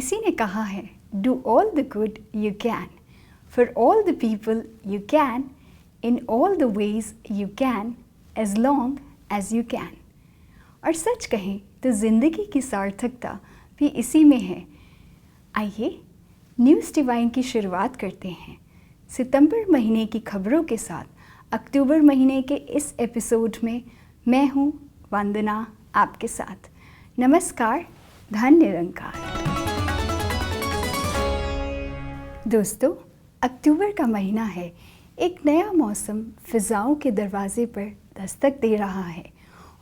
किसी ने कहा है, do all the good you can for all the people you can in all the ways you can as long as you can. और सच कहें तो ज़िंदगी की सार्थकता भी इसी में है। आइए न्यूज़ डिवाइन की शुरुआत करते हैं सितंबर महीने की खबरों के साथ। अक्टूबर महीने के इस एपिसोड में मैं हूँ वंदना आपके साथ। नमस्कार, धन निरंकार। दोस्तों, अक्टूबर का महीना है। एक नया मौसम फिज़ाओं के दरवाजे पर दस्तक दे रहा है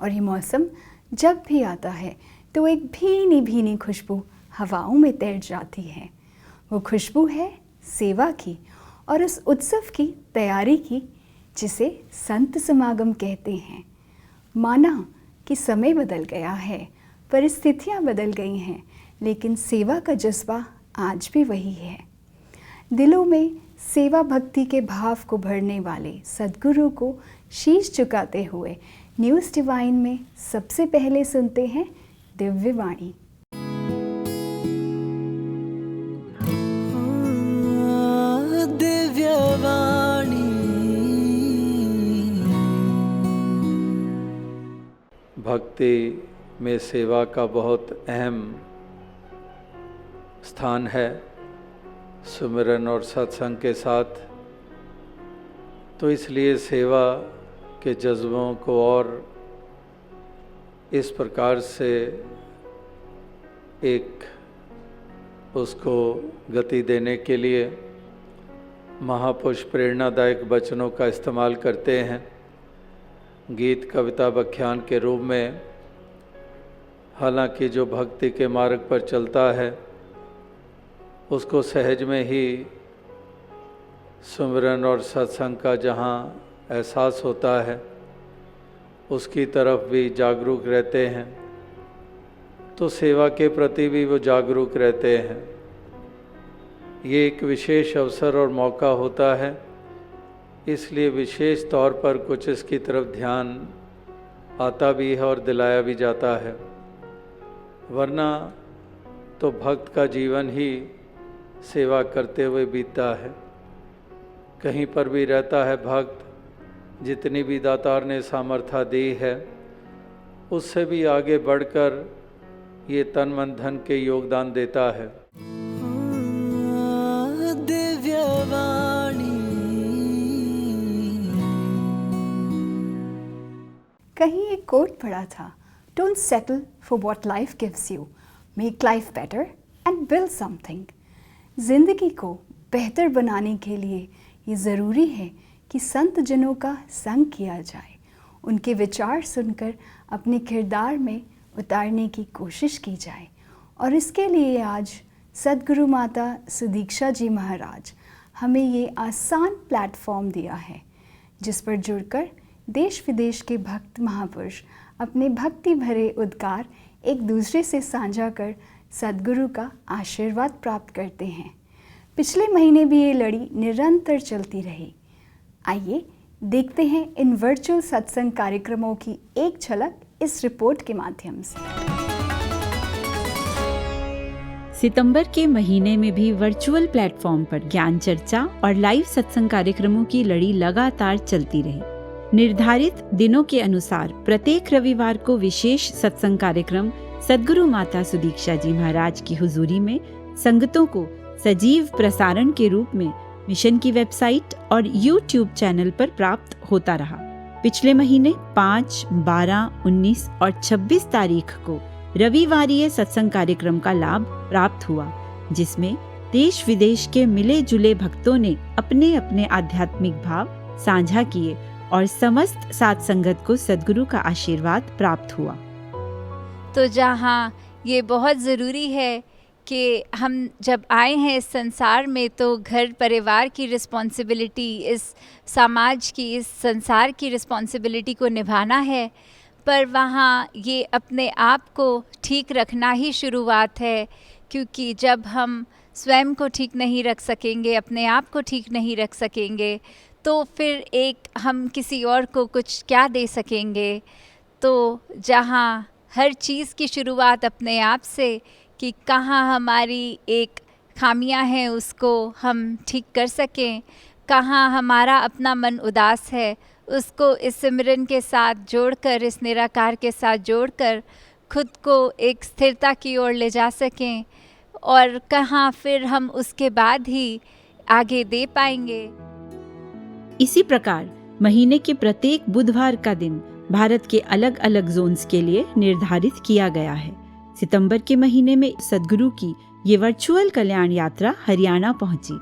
और ये मौसम जब भी आता है तो एक भीनी भीनी खुशबू हवाओं में तैर जाती है। वो खुशबू है सेवा की और उस उत्सव की तैयारी की जिसे संत समागम कहते हैं। माना कि समय बदल गया है, परिस्थितियाँ बदल गई हैं, लेकिन सेवा का जज्बा आज भी वही है। दिलों में सेवा भक्ति के भाव को भरने वाले सद्गुरु को शीश झुकाते हुए न्यूज़ डिवाइन में सबसे पहले सुनते हैं दिव्य वाणी। दिव्य वाणी। भक्ति में सेवा का बहुत अहम स्थान है। सुमिरन और सत्संग के साथ तो इसलिए सेवा के जज्बों को और इस प्रकार से एक उसको गति देने के लिए महापुरुष प्रेरणादायक वचनों का इस्तेमाल करते हैं गीत कविता व्याख्यान के रूप में। हालांकि जो भक्ति के मार्ग पर चलता है उसको सहज में ही सुमिरन और सत्संग का जहाँ एहसास होता है उसकी तरफ भी जागरूक रहते हैं, तो सेवा के प्रति भी वो जागरूक रहते हैं। ये एक विशेष अवसर और मौका होता है, इसलिए विशेष तौर पर कुछ इसकी तरफ ध्यान आता भी है और दिलाया भी जाता है। वरना तो भक्त का जीवन ही सेवा करते हुए बीतता है। कहीं पर भी रहता है भक्त, जितनी भी दातार ने सामर्थ्य दी है उससे भी आगे बढ़कर ये तन मन धन के योगदान देता है। दिव्य वाणी। कहीं एक कोट पढ़ा था, don't settle for what life gives you, make life better and build something. जिंदगी को बेहतर बनाने के लिए ये ज़रूरी है कि संत जनों का संग किया जाए, उनके विचार सुनकर अपने किरदार में उतारने की कोशिश की जाए। और इसके लिए आज सद्गुरु माता सुदीक्षा जी महाराज हमें ये आसान प्लेटफॉर्म दिया है जिस पर जुड़कर देश विदेश के भक्त महापुरुष अपने भक्ति भरे उद्गार एक दूसरे से साझा कर सद्गुरु का आशीर्वाद प्राप्त करते हैं। पिछले महीने भी ये लड़ी निरंतर चलती रही। आइए देखते हैं इन वर्चुअल सत्संग कार्यक्रमों की एक झलक इस रिपोर्ट के माध्यम से। सितंबर के महीने में भी वर्चुअल प्लेटफॉर्म पर ज्ञान चर्चा और लाइव सत्संग कार्यक्रमों की लड़ी लगातार चलती रही। निर्धारित दिनों के अनुसार प्रत्येक रविवार को विशेष सत्संग कार्यक्रम सद्गुरु माता सुदीक्षा जी महाराज की हुजूरी में संगतों को सजीव प्रसारण के रूप में मिशन की वेबसाइट और YouTube चैनल पर प्राप्त होता रहा। पिछले महीने 5, 12, 19 और 26 तारीख को रविवारीय सत्संग कार्यक्रम का लाभ प्राप्त हुआ, जिसमें देश विदेश के मिले जुले भक्तों ने अपने अपने आध्यात्मिक भाव साझा किए और समस्त साथ संगत को सद्गुरु का आशीर्वाद प्राप्त हुआ। तो जहाँ ये बहुत ज़रूरी है कि हम जब आए हैं इस संसार में तो घर परिवार की रिस्पॉन्सिबिलिटी, इस समाज की, इस संसार की रिस्पॉन्सिबिलिटी को निभाना है, पर वहाँ ये अपने आप को ठीक रखना ही शुरुआत है। क्योंकि जब हम स्वयं को ठीक नहीं रख सकेंगे, अपने आप को ठीक नहीं रख सकेंगे, तो फिर एक हम किसी और को कुछ क्या दे सकेंगे। तो जहाँ हर चीज़ की शुरुआत अपने आप से कि कहाँ हमारी एक खामियां हैं उसको हम ठीक कर सकें, कहाँ हमारा अपना मन उदास है उसको इस सिमरन के साथ जोड़कर, इस निराकार के साथ जोड़कर खुद को एक स्थिरता की ओर ले जा सकें, और कहाँ फिर हम उसके बाद ही आगे दे पाएंगे। इसी प्रकार महीने के प्रत्येक बुधवार का दिन भारत के अलग अलग जोन्स के लिए निर्धारित किया गया है। सितंबर के महीने में सद्गुरु की ये वर्चुअल कल्याण यात्रा हरियाणा पहुंची।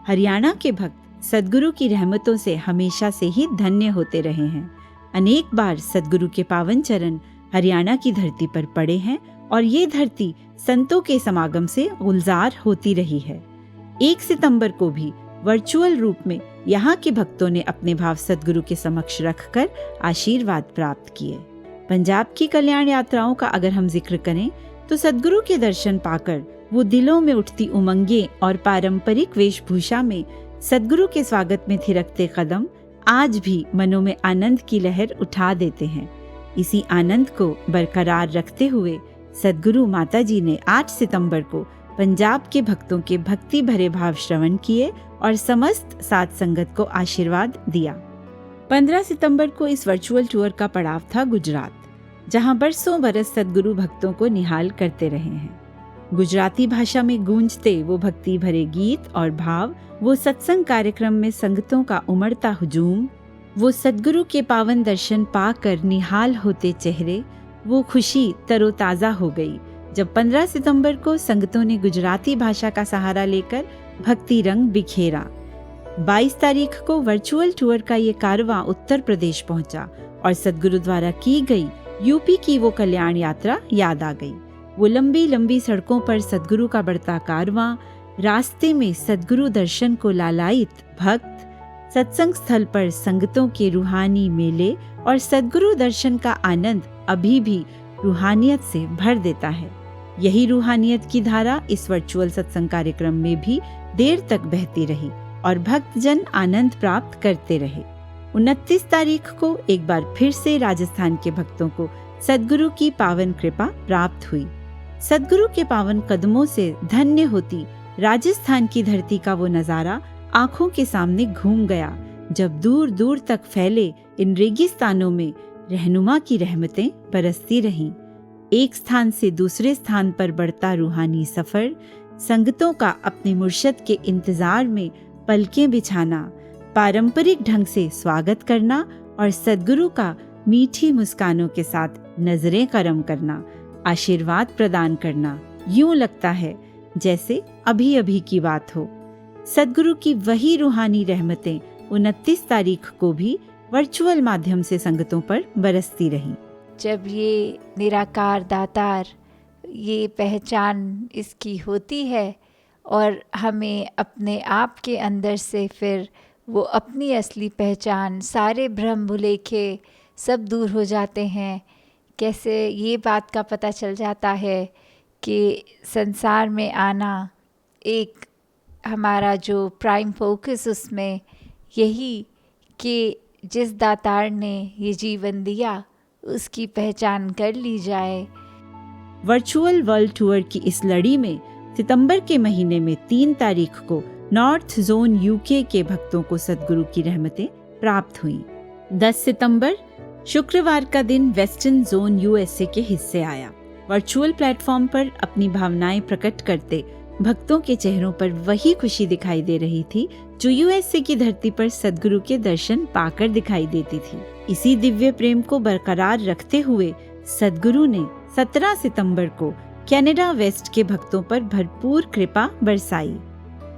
हरियाणा के भक्त सद्गुरु की रहमतों से हमेशा से ही धन्य होते रहे हैं। अनेक बार सद्गुरु के पावन चरण हरियाणा की धरती पर पड़े हैं और ये धरती संतों के समागम से गुलजार होती रही है। 1 सितंबर को भी वर्चुअल रूप में यहाँ के भक्तों ने अपने भाव सद्गुरु के समक्ष रखकर आशीर्वाद प्राप्त किए। पंजाब की कल्याण यात्राओं का अगर हम जिक्र करें तो सद्गुरु के दर्शन पाकर वो दिलों में उठती उमंगें और पारंपरिक वेशभूषा में सद्गुरु के स्वागत में थिरकते कदम आज भी मनों में आनंद की लहर उठा देते हैं। इसी आनंद को बरकरार रखते हुए सद्गुरु माता जी ने 8 सितंबर को पंजाब के भक्तों के भक्ति भरे भाव श्रवण किए और समस्त साध संगत को आशीर्वाद दिया। 15 सितंबर को इस वर्चुअल टूर का पड़ाव था गुजरात, जहां बरसों बरस सद्गुरु भक्तों को निहाल करते रहे हैं। गुजराती भाषा में गूंजते वो भक्ति भरे गीत और भाव, वो सत्संग कार्यक्रम में संगतों का उमड़ता हुजूम, वो सद्गुरु के पावन दर्शन पाकर निहाल होते चेहरे, वो खुशी तरोताजा हो गई जब 15 सितंबर को संगतों ने गुजराती भाषा का सहारा लेकर भक्ति रंग बिखेरा। 22 तारीख को वर्चुअल टूर का ये कारवां उत्तर प्रदेश पहुंचा और सद्गुरु द्वारा की गई यूपी की वो कल्याण यात्रा याद आ गई। वो लंबी लंबी सड़कों पर सद्गुरु का बढ़ता कारवां, रास्ते में सद्गुरु दर्शन को लालायित भक्त, सत्संग स्थल पर संगतों के रूहानी मेले और सद्गुरु दर्शन का आनंद अभी भी रूहानियत से भर देता है। यही रूहानियत की धारा इस वर्चुअल सत्संग कार्यक्रम में भी देर तक बहती रही और भक्तजन आनंद प्राप्त करते रहे। 29 तारीख को एक बार फिर से राजस्थान के भक्तों को सद्गुरु की पावन कृपा प्राप्त हुई। सद्गुरु के पावन कदमों से धन्य होती राजस्थान की धरती का वो नजारा आंखों के सामने घूम गया, जब दूर दूर तक फैले इन रेगिस्तानों में रहनुमा की रहमतें बरसती रहीं। एक स्थान से दूसरे स्थान पर बढ़ता रूहानी सफर, संगतों का अपने मुर्शद के इंतजार में पलकें बिछाना, पारंपरिक ढंग से स्वागत करना और सद्गुरु का मीठी मुस्कानों के साथ नजरें करम करना, आशीर्वाद प्रदान करना, यूं लगता है जैसे अभी अभी की बात हो। सद्गुरु की वही रूहानी रहमतें 29 तारीख को भी वर्चुअल माध्यम से संगतों पर बरसती रहीं। जब ये निराकार दातार, ये पहचान इसकी होती है और हमें अपने आप के अंदर से फिर वो अपनी असली पहचान, सारे भ्रम भुलेखे सब दूर हो जाते हैं। कैसे ये बात का पता चल जाता है कि संसार में आना एक हमारा जो प्राइम फोकस उसमें यही कि जिस दातार ने ये जीवन दिया उसकी पहचान कर ली जाए। वर्चुअल वर्ल्ड टूर की इस लड़ी में सितंबर के महीने में 3 तारीख को नॉर्थ जोन यूके के भक्तों को सद्गुरु की रहमतें प्राप्त हुईं। 10 सितंबर शुक्रवार का दिन वेस्टर्न जोन यूएसए के हिस्से आया। वर्चुअल प्लेटफॉर्म पर अपनी भावनाएं प्रकट करते भक्तों के चेहरों पर वही खुशी दिखाई दे रही थी जो यूएसए की धरती पर सद्गुरु के दर्शन पाकर दिखाई देती थी। इसी दिव्य प्रेम को बरकरार रखते हुए सद्गुरु ने 17 सितंबर को कनाडा वेस्ट के भक्तों पर भरपूर कृपा बरसाई।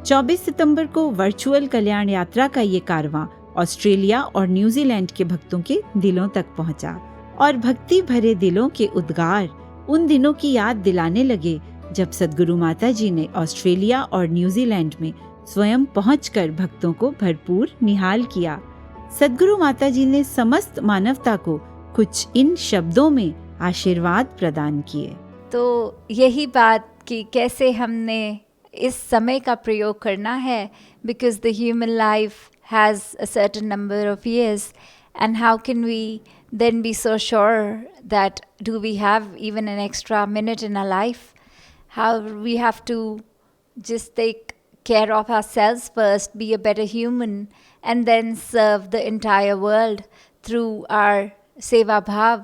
24 सितंबर को वर्चुअल कल्याण यात्रा का ये कारवां ऑस्ट्रेलिया और न्यूजीलैंड के भक्तों के दिलों तक पहुंचा और भक्ति भरे दिलों के उद्गार उन दिनों की याद दिलाने लगे जब सद्गुरु माता जी ने ऑस्ट्रेलिया और न्यूजीलैंड में स्वयं पहुंचकर भक्तों को भरपूर निहाल किया। सद्गुरु माता जी ने समस्त मानवता को कुछ इन शब्दों में आशीर्वाद प्रदान किए। तो यही बात कि कैसे हमने इस समय का प्रयोग करना है, because the human life has a certain number of years, and how can we then be so sure that do we have even an extra minute in our life? how we have to just take care of ourselves first, be a better human, and then serve the entire world through our सेवा भाव,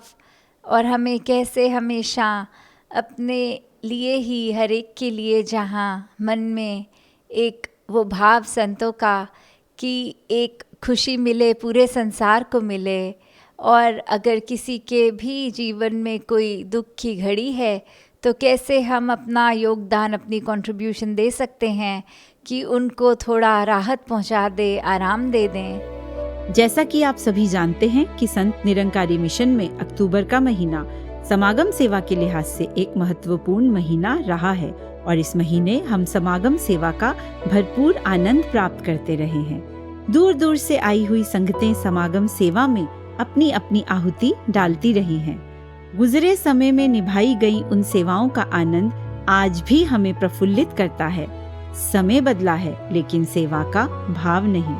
और हमें कैसे हमेशा अपने लिए ही हर एक के लिए, जहाँ मन में एक वो भाव संतों का कि एक खुशी मिले पूरे संसार को मिले, और अगर किसी के भी जीवन में कोई दुख की घड़ी है तो कैसे हम अपना योगदान, अपनी कंट्रीब्यूशन दे सकते हैं कि उनको थोड़ा राहत पहुंचा दे, आराम दे दें। जैसा कि आप सभी जानते हैं कि संत निरंकारी मिशन में अक्टूबर का महीना समागम सेवा के लिहाज से एक महत्वपूर्ण महीना रहा है, और इस महीने हम समागम सेवा का भरपूर आनंद प्राप्त करते रहे हैं। दूर दूर से आई हुई संगतें समागम सेवा में अपनी अपनी आहुति डालती रही हैं। गुजरे समय में निभाई गई उन सेवाओं का आनंद आज भी हमें प्रफुल्लित करता है। समय बदला है लेकिन सेवा का भाव नहीं।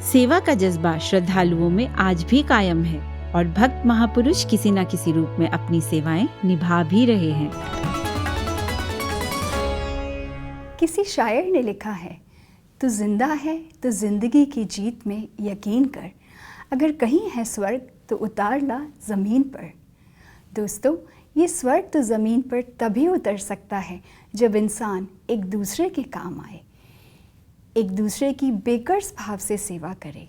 सेवा का जज्बा श्रद्धालुओं में आज भी कायम है, और भक्त महापुरुष किसी न किसी रूप में अपनी सेवाएं निभा भी रहे हैं। किसी शायर ने लिखा है, तू जिंदा है तो जिंदगी की जीत में यकीन कर, अगर कहीं है स्वर्ग तो उतार ला ज़मीन पर। दोस्तों, ये स्वर्ग तो ज़मीन पर तभी उतर सकता है जब इंसान एक दूसरे के काम आए, एक दूसरे की बेकर्स भाव से सेवा करे।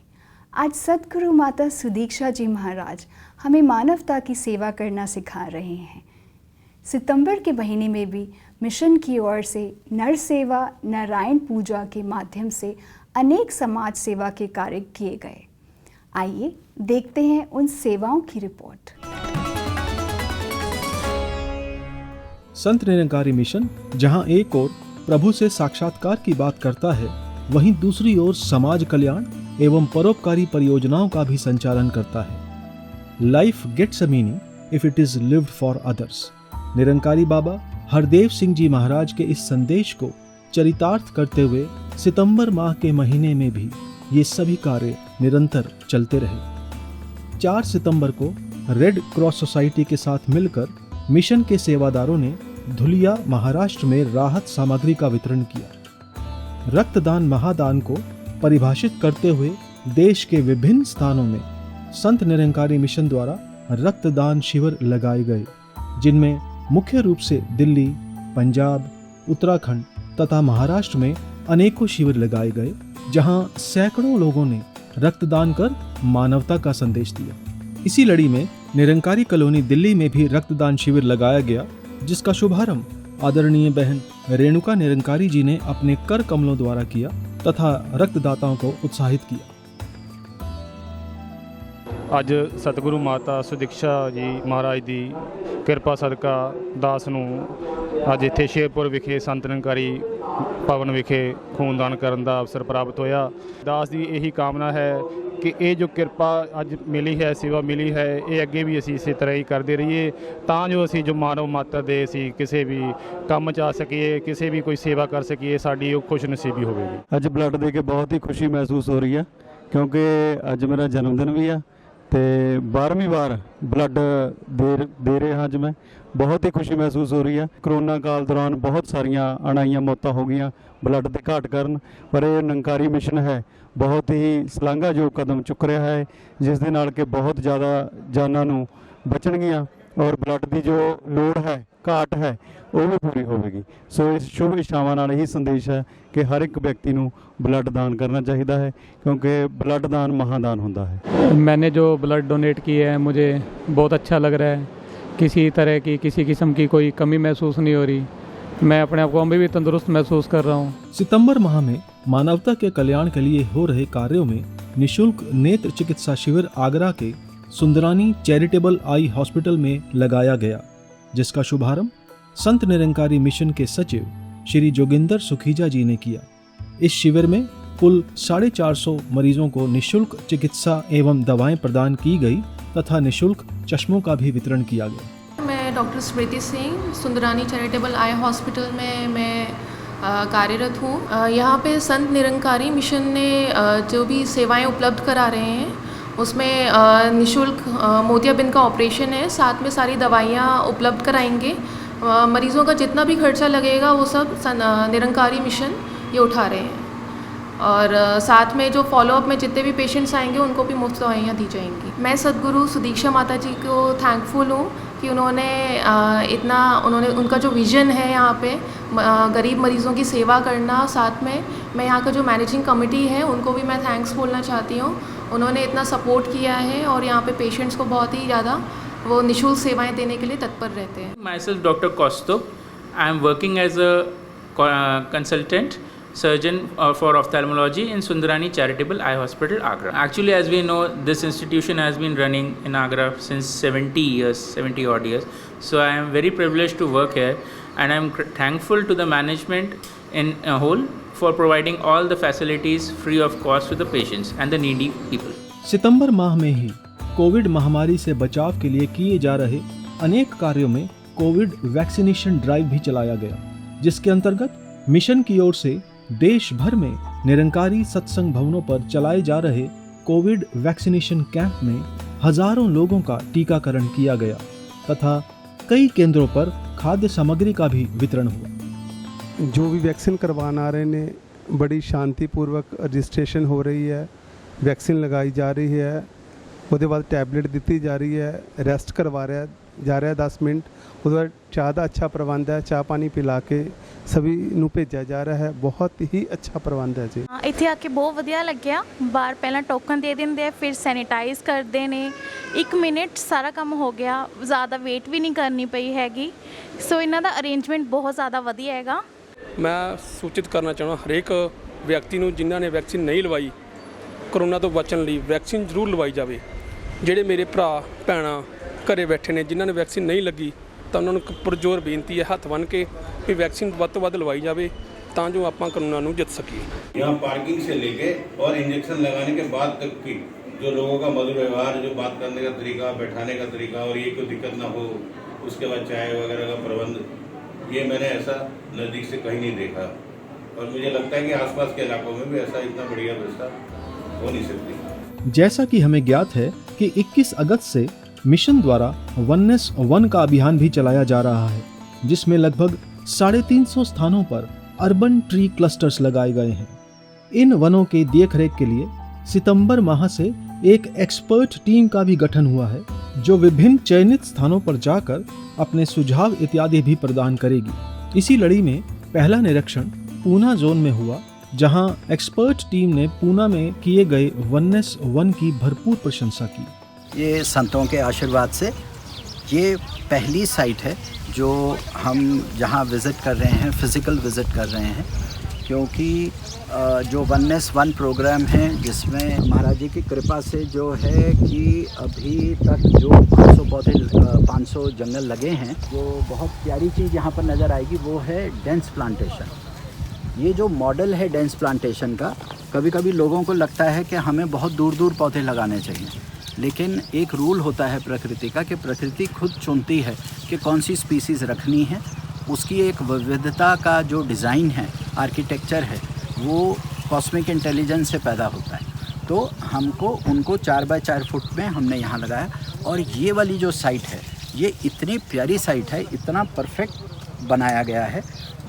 आज सद्गुरु माता सुदीक्षा जी महाराज हमें मानवता की सेवा करना सिखा रहे हैं। सितंबर के महीने में भी मिशन की ओर से नर सेवा, नारायण पूजा के माध्यम से अनेक समाज सेवा के कार्य किए गए। आइए देखते हैं उन सेवाओं की रिपोर्ट। संत निरंकारी मिशन जहां एक ओर प्रभु से साक्षात्कार की बात करता है, वहीं दूसरी ओर समाज कल्याण एवं परोपकारी परियोजनाओं का भी संचालन करता है। Life gets a meaning if it is lived for others. Nirankari Baba Hardev Singh ji Maharaj के इस संदेश को चरितार्थ करते हुए सितंबर माह के महीने में भी ये सभी कार्य निरंतर चलते रहे। 4 सितंबर को रेड क्रॉस सोसाइटी के साथ मिलकर मिशन के सेवादारों ने धुलिया महाराष्ट्र में राहत सामग्री का वितरण किया। रक्तदान महादान को परिभाषित करते हुए देश के विभिन्न स्थानों में संत निरंकारी मिशन द्वारा रक्तदान शिविर लगाए गए, जिनमें मुख्य रूप से दिल्ली, पंजाब, उत्तराखंड तथा महाराष्ट्र में अनेकों शिविर लगाए गए, जहां सैकड़ों लोगों ने रक्तदान कर मानवता का संदेश दिया। इसी लड़ी में निरंकारी कॉलोनी दिल्ली में भी रक्तदान शिविर लगाया गया, जिसका शुभारंभ आदरणीय बहन रेणुका निरंकारी जी ने अपने कर कमलों द्वारा किया तथा रक्तदाताओं को उत्साहित किया। ਅੱਜ ਸਤਿਗੁਰੂ ਮਾਤਾ ਸੁਦੀਕਸ਼ਾ ਜੀ ਮਹਾਰਾਜ ਦੀ ਕਿਰਪਾ ਸਦਕਾ ਦਾਸ ਨੂੰ ਅੱਜ ਇੱਥੇ ਸ਼ੇਰਪੁਰ ਵਿਖੇ ਸੰਤ ਨਿਰੰਕਾਰੀ ਭਵਨ ਵਿਖੇ ਖੂਨਦਾਨ ਕਰਨ ਦਾ ਅਵਸਰ ਪ੍ਰਾਪਤ ਹੋਇਆ। ਦਾਸ ਦੀ ਇਹੀ ਕਾਮਨਾ ਹੈ ਕਿ ਇਹ ਜੋ ਕਿਰਪਾ ਅੱਜ ਮਿਲੀ ਹੈ, ਸੇਵਾ ਮਿਲੀ ਹੈ, ਇਹ ਅੱਗੇ ਵੀ ਅਸੀਂ ਇਸੇ ਤਰ੍ਹਾਂ ਹੀ ਕਰਦੇ ਰਹੀਏ, ਤਾਂ ਜੋ ਅਸੀਂ ਜੋ ਮਾਨਵ ਮਾਤਰ ਦੇ ਅਸੀਂ ਕਿਸੇ ਵੀ ਕੰਮ 'ਚ ਆ ਸਕੀਏ, ਕਿਸੇ ਵੀ ਕੋਈ ਸੇਵਾ ਕਰ ਸਕੀਏ, ਸਾਡੀ ਉਹ ਖੁਸ਼ ਨਸੀਬੀ ਹੋਵੇਗੀ। ਅੱਜ ਬਲੱਡ ਦੇ ਕੇ ਬਹੁਤ ਹੀ ਖੁਸ਼ੀ ਮਹਿਸੂਸ ਹੋ ਰਹੀ ਹੈ, ਕਿਉਂਕਿ ਅੱਜ ਮੇਰਾ ਜਨਮ ਦਿਨ ਵੀ ਆ ਤੇ 12ਵੀਂ ਵਾਰ ਬਲੱਡ ਦੇ ਰਿਹਾ ਅੱਜ ਮੈਂ। ਬਹੁਤ ਹੀ ਖੁਸ਼ੀ ਮਹਿਸੂਸ ਹੋ ਰਹੀ ਹੈ। ਕਰੋਨਾ ਕਾਲ ਦੌਰਾਨ ਬਹੁਤ ਸਾਰੀਆਂ ਅਣਾਈਆਂ ਮੌਤਾਂ ਹੋ ਗਈਆਂ ਬਲੱਡ ਦੇ ਘਾਟ ਕਾਰਨ, ਪਰ ਇਹ ਨਿਰੰਕਾਰੀ ਮਿਸ਼ਨ ਹੈ ਬਹੁਤ ਹੀ ਸ਼ਲਾਘਾਯੋਗ ਕਦਮ ਚੁੱਕ ਰਿਹਾ ਹੈ, ਜਿਸ ਦੇ ਨਾਲ ਕਿ ਬਹੁਤ ਜ਼ਿਆਦਾ ਜਾਨਾਂ ਨੂੰ ਬਚਣਗੀਆਂ ਔਰ ਬਲੱਡ ਦੀ ਜੋ ਲੋੜ ਹੈ, ਘਾਟ ਹੈ, ਉਹ ਵੀ ਪੂਰੀ ਹੋਵੇਗੀ। ਸੋ ਇਸ ਸ਼ੁਭ ਇਛਾਵਾਂ ਨਾਲ ਇਹੀ ਸੰਦੇਸ਼ ਹੈ कि हर एक व्यक्ति को ब्लड दान करना चाहिए है, क्योंकि ब्लड दान महादान होता है। मैंने जो ब्लड डोनेट की है मुझे बहुत अच्छा लग रहा है। किसी तरह की किसी किस्म की कोई कमी महसूस नहीं हो रही। मैं अपने आप को अभी भी तंदुरुस्त महसूस कर रहा हूँ। सितंबर माह में मानवता के कल्याण के लिए हो रहे कार्यों में निःशुल्क नेत्र चिकित्सा शिविर आगरा के सुंदरानी चैरिटेबल आई हॉस्पिटल में लगाया गया, जिसका शुभारंभ संत निरंकारी मिशन के सचिव श्री जोगिंदर सुखीजा जी ने किया। इस शिविर में कुल 450 मरीजों को निःशुल्क चिकित्सा एवं दवाएं प्रदान की गई तथा निःशुल्क चश्मों का भी वितरण किया गया। मैं doctor Smriti Singh Sundarani charitable eye hospital में मैं कार्यरत हूँ। यहाँ पे संत निरंकारी मिशन ने जो भी सेवाएं उपलब्ध करा रहे हैं उसमें निःशुल्क मोतियाबिंद का ऑपरेशन है, साथ में सारी दवाइयाँ उपलब्ध कराएंगे। मरीज़ों का जितना भी खर्चा लगेगा वो सब निरंकारी मिशन ये उठा रहे हैं। और साथ में जो फॉलोअप में जितने भी पेशेंट्स आएंगे उनको भी मुफ्त दवाइयाँ दी जाएंगी। मैं सद्गुरु सुदीक्षा माता जी को थैंकफुल हूँ कि उन्होंने उनका जो विज़न है यहाँ पे गरीब मरीज़ों की सेवा करना, साथ में मैं यहाँ का जो मैनेजिंग कमेटी है उनको भी मैं थैंक्स बोलना चाहती हूँ। उन्होंने इतना सपोर्ट किया है और यहाँ पे पेशेंट्स को बहुत ही ज़्यादा वो निःशुल्क सेवाएं देने के लिए तत्पर रहते हैं। Myself Dr. Kaustup. I am working as a consultant surgeon for ophthalmology in Sundarani Charitable Eye Hospital, Agra. Actually, as we know, this institution has been running in Agra since 70 odd years. So I am very privileged to work here, and I am thankful to the management in a whole for providing all the facilities free of cost to the patients and the needy people. सितंबर माह में ही Covid महामारी से बचाव के लिए किए जा रहे अनेक कार्यों में कोविड वैक्सीनेशन ड्राइव भी चलाया गया, जिसके अंतर्गत मिशन की ओर से देश भर में निरंकारी सत्संग भवनों पर चलाए जा रहे कोविड वैक्सीनेशन कैंप में हजारों लोगों का टीकाकरण किया गया तथा कई केंद्रों पर खाद्य सामग्री का भी वितरण हुआ। जो भी वैक्सीन करवाना आ रहे ने बड़ी शांतिपूर्वक रजिस्ट्रेशन हो रही है, वैक्सीन लगाई जा रही है, उसके बाद टैबलेट दी जा रही है, रेस्ट करवा जा रहा है 10 मिनट, उसके बाद चाह का अच्छा प्रबंध है, चाह पानी पिला के सभी नू भेजा जा रहा है। बहुत ही अच्छा प्रबंध है जी। ਇੱਥੇ ਆ ਕੇ ਬਹੁਤ ਵਧੀਆ ਲੱਗਿਆ। ਬਾਹਰ ਪਹਿਲਾਂ ਟੋਕਨ ਦੇ ਦਿੰਦੇ ਆ, ਫਿਰ ਸੈਨੀਟਾਈਜ਼ ਕਰਦੇ ਨੇ, 1 ਮਿੰਟ ਸਾਰਾ ਕੰਮ ਹੋ ਗਿਆ, ਜ਼ਿਆਦਾ ਵੇਟ ਵੀ ਨਹੀਂ ਕਰਨੀ ਪਈ ਹੈਗੀ। ਸੋ ਇਹਨਾਂ ਦਾ ਅਰੇਂਜਮੈਂਟ ਬਹੁਤ ਜ਼ਿਆਦਾ ਵਧੀਆ ਹੈਗਾ। ਮੈਂ ਸੂਚਿਤ ਕਰਨਾ ਚਾਹੁੰਦਾ ਹਰੇਕ ਵਿਅਕਤੀ ਨੂੰ ਜਿਨ੍ਹਾਂ ਨੇ ਵੈਕਸੀਨ ਨਹੀਂ ਲਵਾਈ, ਕਰੋਨਾ ਤੋਂ ਬਚਣ ਲਈ ਵੈਕਸੀਨ ਜ਼ਰੂਰ ਲਵਾਈ ਜਾਵੇ। ਜਿਹੜੇ ਮੇਰੇ ਭਰਾ ਭੈਣਾਂ ਘਰੇ ਬੈਠੇ ਨੇ ਜਿਨ੍ਹਾਂ ਨੇ ਵੈਕਸੀਨ ਨਹੀਂ ਲੱਗੀ ਤਾਂ ਉਹਨਾਂ ਨੂੰ ਪੁਰਜ਼ੋਰ ਬੇਨਤੀ ਹੈ ਹੱਥ ਬੰਨ੍ਹ ਕੇ ਵੀ ਵੈਕਸੀਨ ਵੱਧ ਤੋਂ ਵੱਧ ਲਵਾਈ ਜਾਵੇ ਤਾਂ ਜੋ ਆਪਾਂ ਕਰੋਨਾ ਨੂੰ ਜਿੱਤ ਸਕੀਏ। यहाँ पार्किंग से लेके और इंजेक्शन लगाने के बाद तक की जो लोगों का मधुर व्यवहार, जो बात करने का तरीका, बैठाने का तरीका और ये कोई दिक्कत ना हो, उसके बाद चाय वगैरह का प्रबंध, ये मैंने ऐसा नज़दीक से कहीं नहीं देखा और मुझे लगता है कि आसपास के इलाकों में भी ऐसा इतना बढ़िया व्यवस्था हो नहीं सकती। जैसा कि हमें ज्ञात है कि 21 अगस्त से मिशन द्वारा वननेस वन का अभियान भी चलाया जा रहा है, जिसमें लगभग 350 स्थानों पर अर्बन ट्री क्लस्टर्स लगाए गए हैं। इन वनों के देखरेख के लिए सितंबर माह से एक एक्सपर्ट टीम का भी गठन हुआ है, जो विभिन्न चयनित स्थानों पर जाकर अपने सुझाव इत्यादि भी प्रदान करेगी। इसी लड़ी में पहला निरीक्षण पूना जोन में हुआ, जहां एक्सपर्ट टीम ने पूना में किए गए वननेस वन की भरपूर प्रशंसा की। ये संतों के आशीर्वाद से ये पहली साइट है जो हम जहाँ विज़िट कर रहे हैं, फ़िज़िकल विज़िट कर रहे हैं, क्योंकि जो वननेस वन प्रोग्राम है जिसमें महाराज जी की कृपा से जो है कि अभी तक जो 500 पौधे 500 जंगल लगे हैं, जो बहुत प्यारी चीज़ यहाँ पर नज़र आएगी वो है डेंस प्लांटेशन। ये जो मॉडल है डेंस प्लांटेशन का, कभी कभी लोगों को लगता है कि हमें बहुत दूर दूर पौधे लगाने चाहिए, लेकिन एक रूल होता है प्रकृति का कि प्रकृति खुद चुनती है कि कौन सी स्पीसीज़ रखनी है। उसकी एक विविधता का जो डिज़ाइन है, आर्किटेक्चर है, वो कॉस्मिक इंटेलिजेंस से पैदा होता है। तो हमको उनको 4 बाय 4 फुट में हमने यहाँ लगाया, और ये वाली जो साइट है ये इतनी प्यारी साइट है, इतना परफेक्ट बनाया गया है,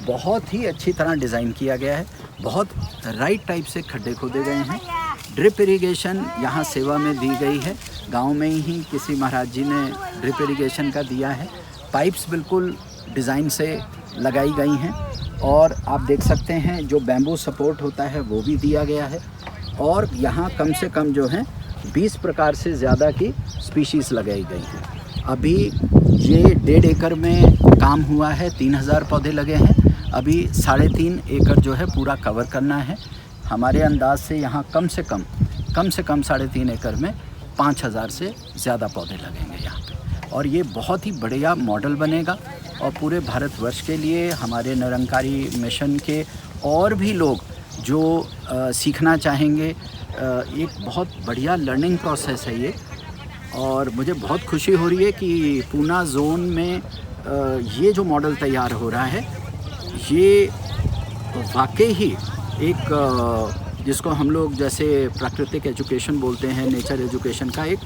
बहुत ही अच्छी तरह डिज़ाइन किया गया है, बहुत राइट टाइप से खड्डे खोदे गए हैं। ड्रिप इरिगेशन यहाँ सेवा में दी गई है, गांव में ही किसी महाराज जी ने ड्रिप इरिगेशन का दिया है। पाइप्स बिल्कुल डिज़ाइन से लगाई गई हैं, और आप देख सकते हैं जो बैम्बू सपोर्ट होता है वो भी दिया गया है। और यहाँ कम से कम जो है 20 प्रकार से ज़्यादा की स्पीशीज़ लगाई गई हैं। अभी ये 1.5 एकड़ में काम हुआ है, 3000 पौधे लगे हैं। अभी 3.5 एकड़ जो है पूरा कवर करना है। हमारे अंदाज से यहाँ कम से कम 3.5 एकड़ में 5000 से ज़्यादा पौधे लगेंगे यहाँ पे, और ये बहुत ही बढ़िया मॉडल बनेगा। और पूरे भारतवर्ष के लिए हमारे निरंकारी मिशन के और भी लोग जो सीखना चाहेंगे, एक बहुत बढ़िया लर्निंग प्रोसेस है ये। और मुझे बहुत खुशी हो रही है कि पूना जोन में ये जो मॉडल तैयार हो रहा है, ये वाकई ही एक जिसको हम लोग जैसे प्राकृतिक एजुकेशन बोलते हैं, नेचर एजुकेशन का एक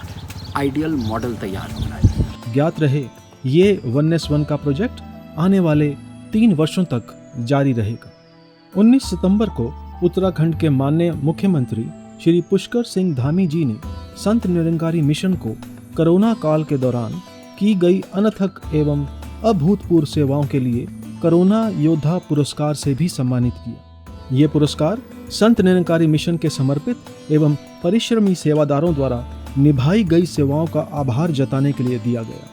आइडियल मॉडल तैयार हो रहा है। ज्ञात रहे ये वननेस वन का प्रोजेक्ट आने वाले 3 वर्षों तक जारी रहेगा। 19 सितंबर को उत्तराखंड के माननीय मुख्यमंत्री श्री पुष्कर सिंह धामी जी ने संत निरंकारी मिशन को कोरोना काल के दौरान की गई अनथक एवं अभूतपूर्व सेवाओं के लिए कोरोना योद्धा पुरस्कार से भी सम्मानित किया। ये पुरस्कार संत निरंकारी मिशन के समर्पित एवं परिश्रमी सेवादारों द्वारा निभाई गई सेवाओं का आभार जताने के लिए दिया गया।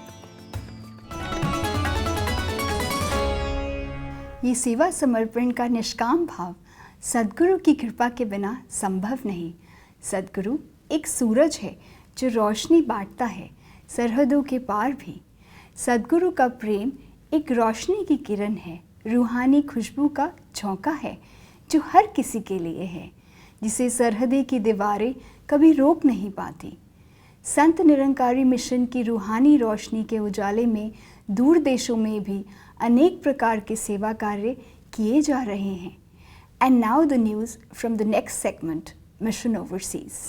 ये सेवा समर्पण का निष्काम भाव सद्गुरु की कृपा के बिना संभव नहीं। सद्गुरु एक सूरज है जो रोशनी बांटता है सरहदों के पार भी। सद्गुरु का प्रेम एक रोशनी की किरण है, रूहानी खुशबू का झोंका है जो हर किसी के लिए है, जिसे सरहदें की दीवारें कभी रोक नहीं पाती। संत निरंकारी मिशन की रूहानी रोशनी के उजाले में दूर देशों में भी अनेक प्रकार के सेवा कार्य किए जा रहे हैं। And now the news from the next segment, mission overseas.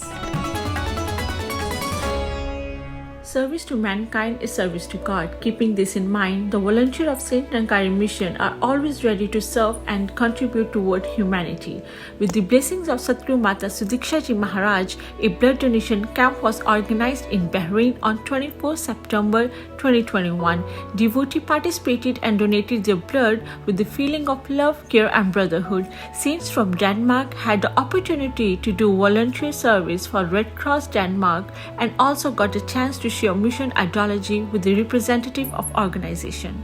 Service to mankind is service to God. Keeping this in mind, the volunteers of Saint Nirankarī Mission are always ready to serve and contribute toward humanity. With the blessings of Sadhguru Mata Sudiksha Ji Maharaj, a blood donation camp was organized in Bahrain on 24 September 2021. Devotees participated and donated their blood with the feeling of love, care and brotherhood. Saints from Denmark had the opportunity to do volunteer service for Red Cross Denmark and also got a chance to share mission ideology with the representative of organization.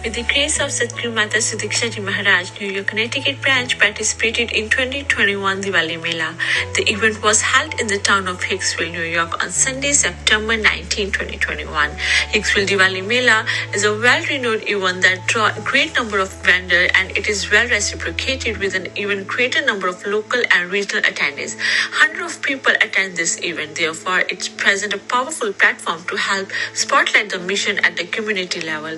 With the grace of Sadhguru Mata Sudiksha Ji Maharaj, New York Connecticut branch participated in 2021 Diwali Mela. The event was held in the town of Hicksville, New York on Sunday, September 19, 2021. Hicksville Diwali Mela is a well-renowned event that draws a great number of vendors and it is well reciprocated with an even greater number of local and regional attendees. Hundreds of people attend this event. Therefore, it presents a powerful platform to help spotlight the mission at the community level.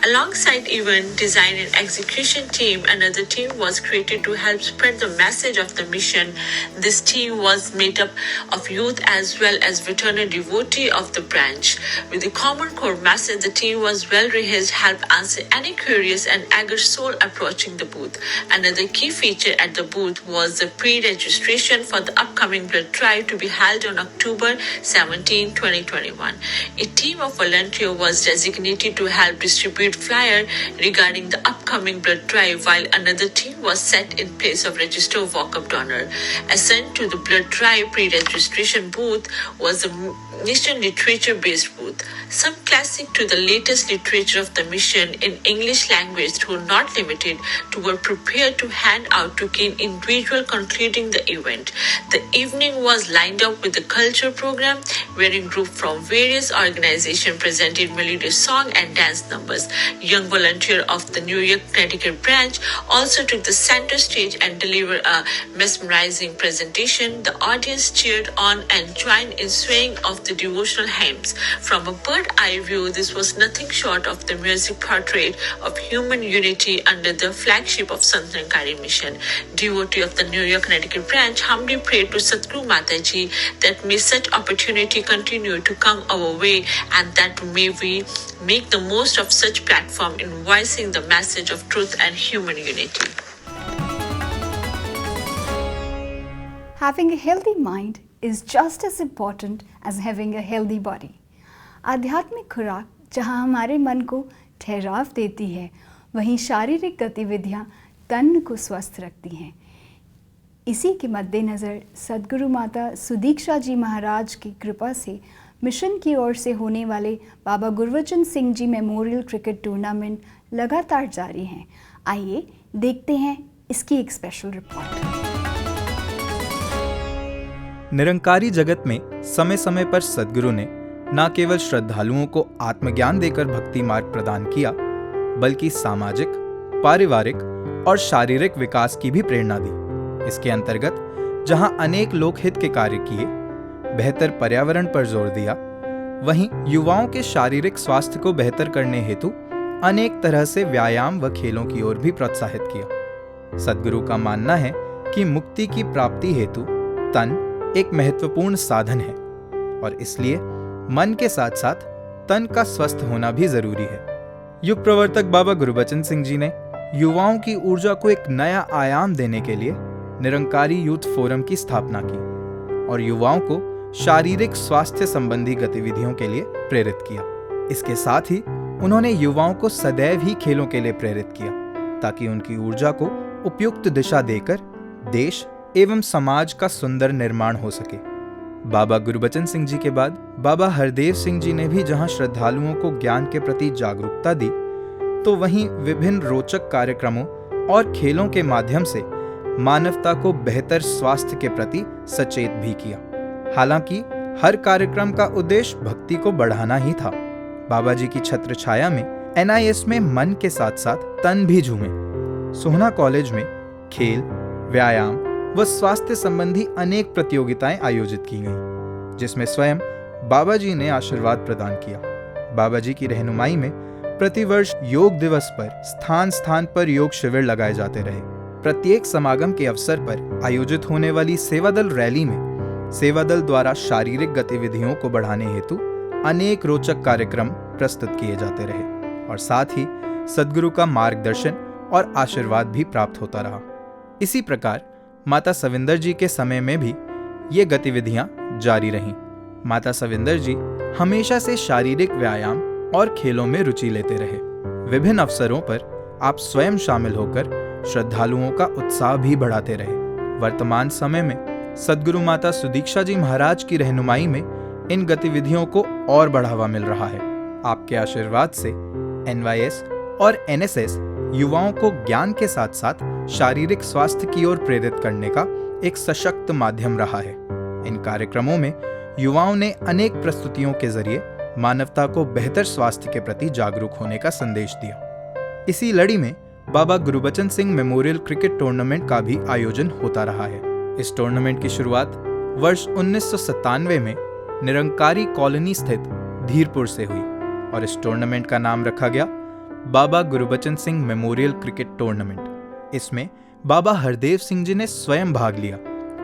Alongside event design and execution team, another team was created to help spread the message of the mission. This team was made up of youth as well as veteran devotee of the branch. With the common core message, the team was well rehearsed, help answer any curious and eager soul approaching the booth. Another key feature at the booth was the pre-registration for the upcoming blood drive to be held on October 17, 2021. A team of volunteers was designated to help distribute flyers regarding the upcoming blood drive, while another team was set in place of registered walk-up donor. Assigned to the blood drive pre-registration booth was the mission literature-based booth. Some classic to the latest literature of the mission in English language, though not limited to, were prepared to hand out to key individual concluding the event. The evening was lined up with the culture program, wherein group from various organizations presented melodious song and dance numbers. Young volunteer of the New York Connecticut branch also took the center stage and delivered a mesmerizing presentation. The audience cheered on and joined in swaying of the devotional hymns. From a bird-eye view, this was nothing short of the music portrait of human unity under the flagship of Sant Nirankarī Mission. Devotee of the New York Connecticut branch humbly prayed to Sadhguru Mataji that may such opportunity continue to come our way and that may we make the most of such platform in voicing the message of truth and human unity. Having a healthy mind is just as important as having a healthy body. आध्यात्मिक खुराक जहाँ हमारे मन को ठहराव देती है, वहीं शारीरिक गतिविधियाँ तन को स्वस्थ रखती हैं। इसी के मद्देनज़र सद्गुरु माता सुदीक्षा जी महाराज की कृपा से मिशन की ओर से होने वाले बाबा Gurbachan Singh ji memorial cricket tournament लगातार जारी हैं। आइए देखते हैं इसकी एक स्पेशल रिपोर्ट। निरंकारी जगत में समय समय पर सद्गुरु ने न केवल श्रद्धालुओं को आत्मज्ञान देकर भक्ति मार्ग प्रदान किया, बल्कि सामाजिक, पारिवारिक और शारीरिक विकास की भी प्रेरणा दी। इसके अंतर्गत जहां अनेक लोकहित के कार्य किए, बेहतर पर्यावरण पर जोर दिया, वहीं युवाओं के शारीरिक स्वास्थ्य को बेहतर करने हेतु अनेक तरह से व्यायाम व खेलों की ओर भी प्रोत्साहित किया। सद्गुरु का मानना है कि मुक्ति की प्राप्ति हेतु तन एक महत्वपूर्ण साधन है और इसलिए मन के साथ साथ तन का स्वस्थ होना भी जरूरी है। युग प्रवर्तक बाबा गुरबचन सिंह जी ने युवाओं की ऊर्जा को एक नया आयाम देने के लिए निरंकारी यूथ फोरम की स्थापना की और युवाओं को शारीरिक स्वास्थ्य संबंधी गतिविधियों के लिए प्रेरित किया। इसके साथ ही उन्होंने युवाओं को सदैव ही खेलों के लिए प्रेरित किया ताकि उनकी ऊर्जा को उपयुक्त दिशा देकर देश एवं समाज का सुंदर निर्माण हो सके। बाबा गुरबचन सिंह जी के बाद बाबा हरदेव सिंह जी ने भी जहां श्रद्धालुओं को ज्ञान के प्रति जागरूकता दी, तो वहीं विभिन्न रोचक कार्यक्रमों और खेलों के माध्यम से मानवता को बेहतर स्वास्थ्य के प्रति सचेत भी किया। हालांकि हर कार्यक्रम का उद्देश्य भक्ति को बढ़ाना ही था। बाबा जी की छत्र छाया में NIS में मन के साथ साथ तन भी झूमे। सोहना कॉलेज में खेल, व्यायाम व स्वास्थ्य संबंधी अनेक प्रतियोगिताएं आयोजित की गईं, जिसमें स्वयं बाबा जी ने आशीर्वाद प्रदान किया। बाबा जी की रहनुमाई में प्रतिवर्ष योग दिवस पर स्थान स्थान पर योग शिविर लगाए जाते रहे। प्रत्येक समागम के अवसर पर आयोजित होने वाली सेवादल रैली में सेवादल द्वारा शारीरिक गतिविधियों को बढ़ाने हेतु अनेक रोचक कार्यक्रम प्रस्तुत किए जाते रहे और साथ ही सद्गुरु का मार्गदर्शन और आशीर्वाद भी प्राप्त होता रहा। इसी प्रकार माता सविंदर जी के समय में भी ये गतिविधियां जारी रहीं। माता सविंदर जी हमेशा से शारीरिक व्यायाम और खेलों में रुचि लेते रहे। विभिन्न अवसरों पर आप स्वयं शामिल होकर श्रद्धालुओं का उत्साह भी बढ़ाते रहे। वर्तमान समय में सद्गुरु माता सुदीक्षा जी महाराज की रहनुमाई में इन गतिविधियों को और बढ़ावा मिल रहा है। आपके आशीर्वाद से NYS और NSS युवाओं को ज्ञान के साथ साथ शारीरिक स्वास्थ्य की ओर प्रेरित करने का एक सशक्त माध्यम रहा है। इन कार्यक्रमों में युवाओं ने अनेक प्रस्तुतियों के जरिए मानवता को बेहतर स्वास्थ्य के प्रति जागरूक होने का संदेश दिया। इसी लड़ी में Baba Gurbachan Singh memorial cricket tournament का भी आयोजन होता रहा है। इस टूर्नामेंट की शुरुआत वर्ष 1997 में निरंकारी कॉलोनी स्थित धीरपुर से हुई और इस टूर्नामेंट का नाम रखा गया Baba Gurbachan Singh memorial cricket tournament. इसमें बाबा हरदेव सिंह जी ने स्वयं भाग लिया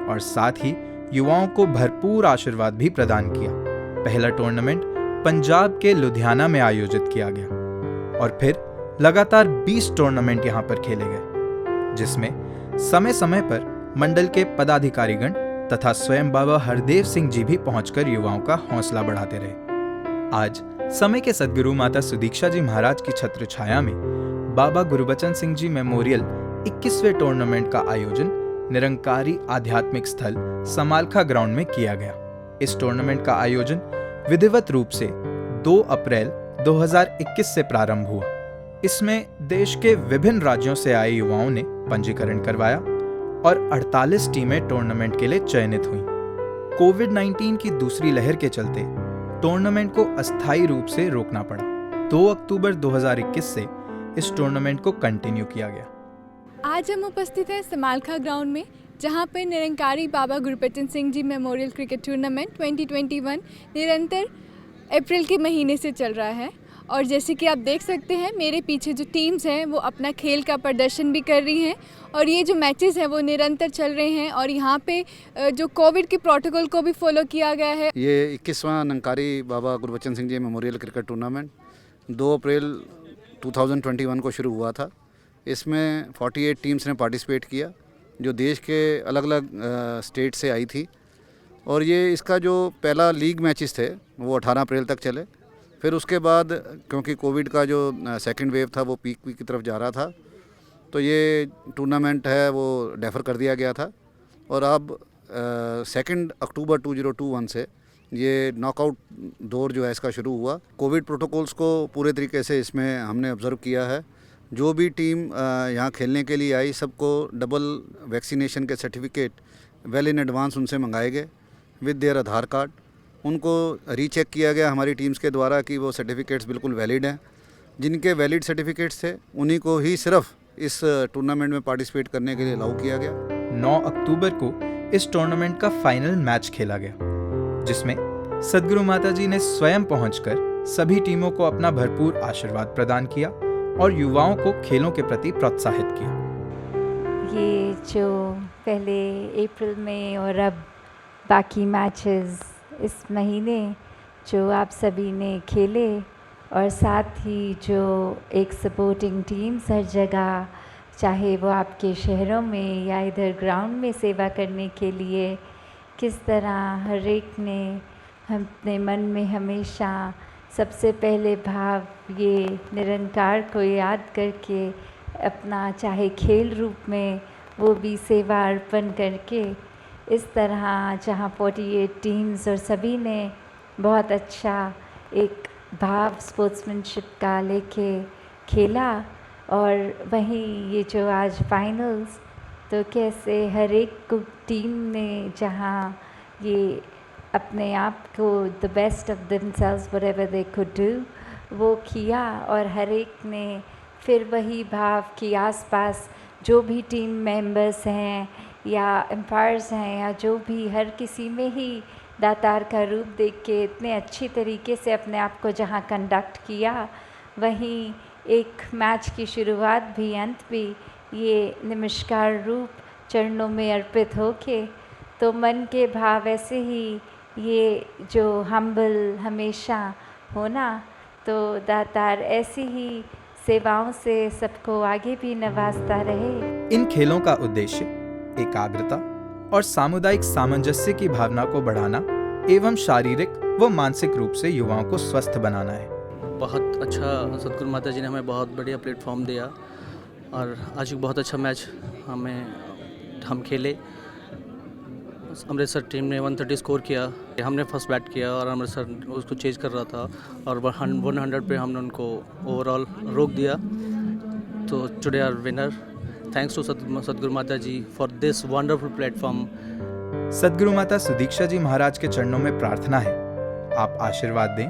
और साथ ही युवाओं को भरपूर आशीर्वाद भी प्रदान किया। पहला टूर्नामेंट पंजाब के लुधियाना में आयोजित किया गया और फिर लगातार 20 टूर्नामेंट यहां पर खेले गए, जिसमें समय समय पर मंडल के पदाधिकारीगण तथा स्वयं बाबा हरदेव सिंह जी भी पहुंचकर युवाओं का हौसला बढ़ाते रहे। आज समय के सद्गुरु माता सुदीक्षा जी महाराज की छत्र छाया में बाबा गुरबचन सिंह जी मेमोरियल 21वें टूर्नामेंट का आयोजन निरंकारी आध्यात्मिक स्थल समालखा ग्राउंड में किया गया। इस टूर्नामेंट का आयोजन विधिवत रूप से 2 अप्रैल 2021 से प्रारंभ हुआ। इसमें देश के विभिन्न राज्यों से आए युवाओं ने पंजीकरण करवाया और 48 टीमें टूर्नामेंट के लिए चयनित हुईं। कोविड-19 की दूसरी लहर के चलते टूर्नामेंट को अस्थायी रूप से रोकना पड़ा। 2 अक्टूबर 2021 से इस टूर्नामेंट को कंटिन्यू किया गया। आज हम उपस्थित हैं समालखा ग्राउंड में, जहां पर निरंकारी बाबा Gurbachan Singh ji memorial cricket tournament 2021 निरंतर अप्रैल के महीने से चल रहा है। और जैसे कि आप देख सकते हैं, मेरे पीछे जो टीम्स हैं वो अपना खेल का प्रदर्शन भी कर रही हैं और ये जो मैचेस हैं वो निरंतर चल रहे हैं और यहाँ पे जो कोविड के प्रोटोकॉल को भी फॉलो किया गया है। ये 21वां निरंकारी बाबा Gurbachan Singh ji memorial cricket tournament 2 अप्रैल 2021 को शुरू हुआ था। इसमें 48 टीम्स ने पार्टिसिपेट किया जो देश के अलग अलग स्टेट से आई थी और ये इसका जो पहला लीग मैचेस थे वो 18 अप्रैल तक चले। फिर उसके बाद क्योंकि कोविड का जो सेकंड वेव था वो पीक की तरफ जा रहा था, तो ये टूर्नामेंट है वो डेफर कर दिया गया था और अब 2 अक्टूबर 2021 से ये नॉकआउट दौर जो है इसका शुरू हुआ। कोविड प्रोटोकॉल्स को पूरे तरीके से इसमें हमने ऑब्ज़र्व किया है। जो भी टीम यहाँ खेलने के लिए आई सबको डबल वैक्सीनेशन के सर्टिफिकेट वेल इन एडवांस उनसे मंगाए गए विद देयर आधार कार्ड। उनको रीचेक किया गया हमारी टीम्स के द्वारा कि वो सर्टिफिकेट्स बिल्कुल वैलिड हैं। जिनके वैलिड सर्टिफिकेट्स थे उन्हीं को ही सिर्फ इस टूर्नामेंट में पार्टिसिपेट करने के लिए अलाउ किया गया। 9 अक्टूबर को इस टूर्नामेंट का फाइनल मैच खेला गया, जिसमें सद्गुरु माता जी ने स्वयं पहुंचकर सभी टीमों को अपना भरपूर आशीर्वाद प्रदान किया और युवाओं को खेलों के प्रति प्रोत्साहित किया। ये जो पहले अप्रैल में और अब बाकी मैचेस इस महीने जो आप सभी ने खेले, और साथ ही जो एक सपोर्टिंग टीम्स हर जगह, चाहे वो आपके शहरों में या इधर ग्राउंड में सेवा करने के लिए किस तरह हर एक ने अपने मन में हमेशा सबसे पहले भाव ये निरंकार को याद करके अपना चाहे खेल रूप में वो भी सेवा अर्पण करके इस तरह जहाँ 48 टीम्स और सभी ने बहुत अच्छा एक भाव स्पोर्ट्समैनशिप का लेके खेला। और वहीं ये जो आज फाइनल्स, तो कैसे हर एक टीम ने जहाँ ये अपने आप को the best of themselves whatever they could do वो किया, और हर एक ने फिर वही भाव कि आसपास जो भी टीम मेंबर्स हैं या एम्पायर्स हैं या जो भी, हर किसी में ही दातार का रूप देख के इतने अच्छी तरीके से अपने आप को जहाँ कंडक्ट किया, वहीं एक मैच की शुरुआत भी अंत भी ये नमस्कार रूप चरणों में अर्पित होके, तो मन के भाव ऐसे ही ये जो हम्बल हमेशा होना, तो दातार ऐसी ही सेवाओं से सबको आगे भी नवाजता रहे। इन खेलों का उद्देश्य एकाग्रता और सामुदायिक सामंजस्य की भावना को बढ़ाना एवं शारीरिक व मानसिक रूप से युवाओं को स्वस्थ बनाना है। बहुत अच्छा सतगुरु माता जी ने हमें बहुत बढ़िया प्लेटफॉर्म दिया और आज एक बहुत अच्छा मैच हम खेले। अमृतसर टीम ने 130 स्कोर किया, हमने फर्स्ट बैट किया और अमृतसर उसको चेज कर रहा था और 100 पे हमने उनको ओवरऑल रोक दिया। तो today our winner, thanks to Satguru Mata ji for this wonderful platform. Satguru Mata Sudiksha जी महाराज के चरणों में प्रार्थना है आप आशीर्वाद दें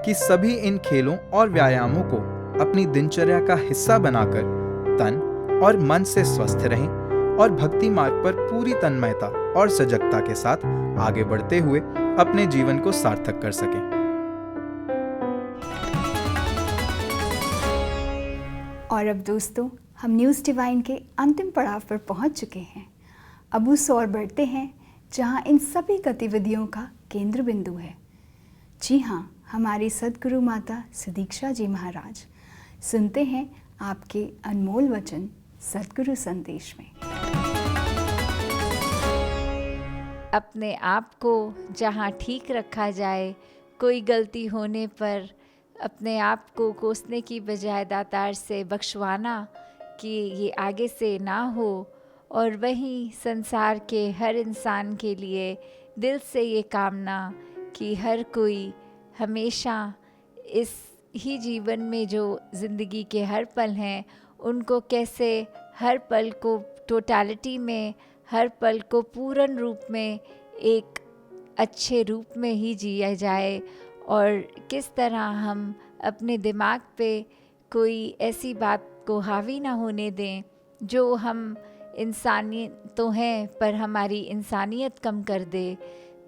कि सभी इन खेलों और व्यायामों को अपनी दिनचर्या का हिस्सा बनाकर तन और मन से स्वस्थ रहें और भक्ति मार्ग पर पूरी तन्मयता और सजगता के साथ आगे बढ़ते हुए अपने जीवन को सार्थक कर सकें। और अब दोस्तों, हम न्यूज़ डिवाइन के अंतिम पड़ाव पर पहुंच चुके हैं। अब उस ओर बढ़ते हैं जहां इन सभी गतिविधियों का केंद्र बिंदु है। जी हाँ, हमारी सद्गुरु माता सुदीक्षा जी महाराज। सुनते हैं आपके अनमोल वचन सद्गुरु संदेश में। अपने आप को जहाँ ठीक रखा जाए, कोई गलती होने पर अपने आप को कोसने की बजाय दातार से बख्शवाना कि ये आगे से ना हो, और वहीं संसार के हर इंसान के लिए दिल से ये कामना कि हर कोई हमेशा इस ही जीवन में जो ज़िंदगी के हर पल हैं उनको कैसे हर पल को टोटलिटी में, हर पल को पूर्ण रूप में एक अच्छे रूप में ही जिया जाए, और किस तरह हम अपने दिमाग पे कोई ऐसी बात को हावी ना होने दें जो हम इंसानी तो हैं पर हमारी इंसानियत कम कर दे।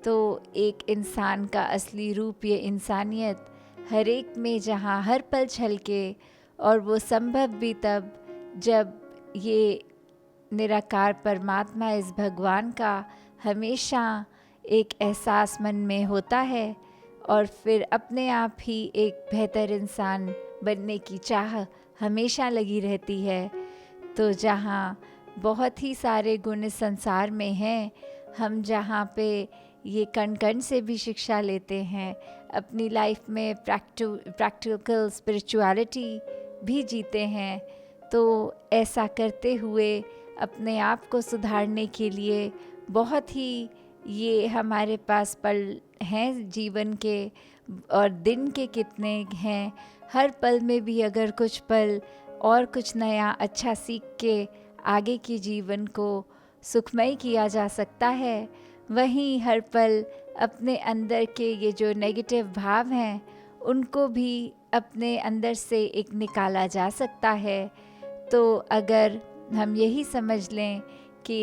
तो एक इंसान का असली रूप ये इंसानियत हर एक में जहाँ हर पल छलके, और वो संभव भी तब जब ये निराकार परमात्मा इस भगवान का हमेशा एक एहसास मन में होता है, और फिर अपने आप ही एक बेहतर इंसान बनने की चाह हमेशा लगी रहती है। तो जहाँ बहुत ही सारे गुण इस संसार में हैं, हम जहाँ पे ये कण कण से भी शिक्षा लेते हैं, अपनी लाइफ में प्रैक्टिकल स्पिरिचुअलिटी भी जीते हैं, तो ऐसा करते हुए अपने आप को सुधारने के लिए बहुत ही ये हमारे पास पल हैं जीवन के, और दिन के कितने हैं, हर पल में भी अगर कुछ पल और कुछ नया अच्छा सीख के आगे के जीवन को सुखमय किया जा सकता है, वहीं हर पल अपने अंदर के ये जो नेगेटिव भाव हैं उनको भी अपने अंदर से एक निकाला जा सकता है। तो अगर हम यही समझ लें कि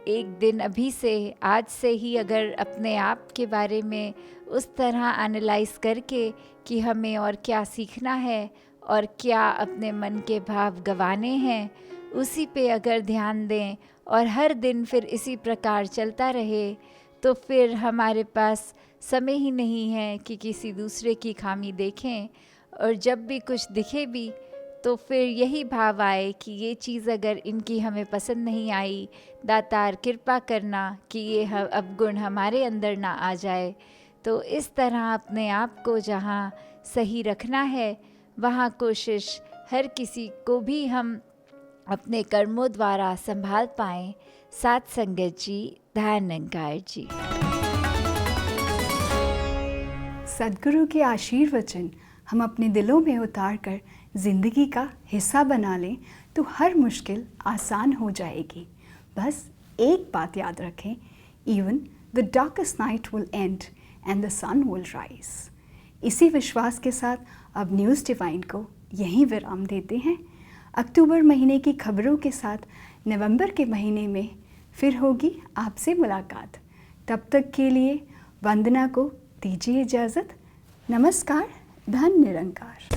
एक दिन अभी से, आज से ही अगर अपने आप के बारे में उस तरह एनालाइज करके कि हमें और क्या सीखना है और क्या अपने मन के भाव गंवाने हैं, उसी पे अगर ध्यान दें और हर दिन फिर इसी प्रकार चलता रहे, तो फिर हमारे पास समय ही नहीं है कि किसी दूसरे की खामी देखें, और जब भी कुछ दिखे भी तो फिर यही भाव आए कि ये चीज़ अगर इनकी हमें पसंद नहीं आई, दातार कृपा करना कि ये अवगुण हमारे अंदर ना आ जाए। तो इस तरह अपने आप को जहाँ सही रखना है वहाँ कोशिश हर किसी को भी हम अपने कर्मों द्वारा संभाल पाएं। साथ संगत जी, ध्यान निरंकार जी। सद्गुरु के आशीर्वचन हम अपने दिलों में उतार कर ज़िंदगी का हिस्सा बना लें तो हर मुश्किल आसान हो जाएगी। बस एक बात याद रखें, even the darkest night will end and the sun will rise. इसी विश्वास के साथ अब न्यूज़ डिवाइन को यहीं विराम देते हैं। अक्टूबर महीने की खबरों के साथ नवंबर के महीने में फिर होगी आपसे मुलाकात। तब तक के लिए वंदना को दीजिए इजाज़त। नमस्कार, धन निरंकार।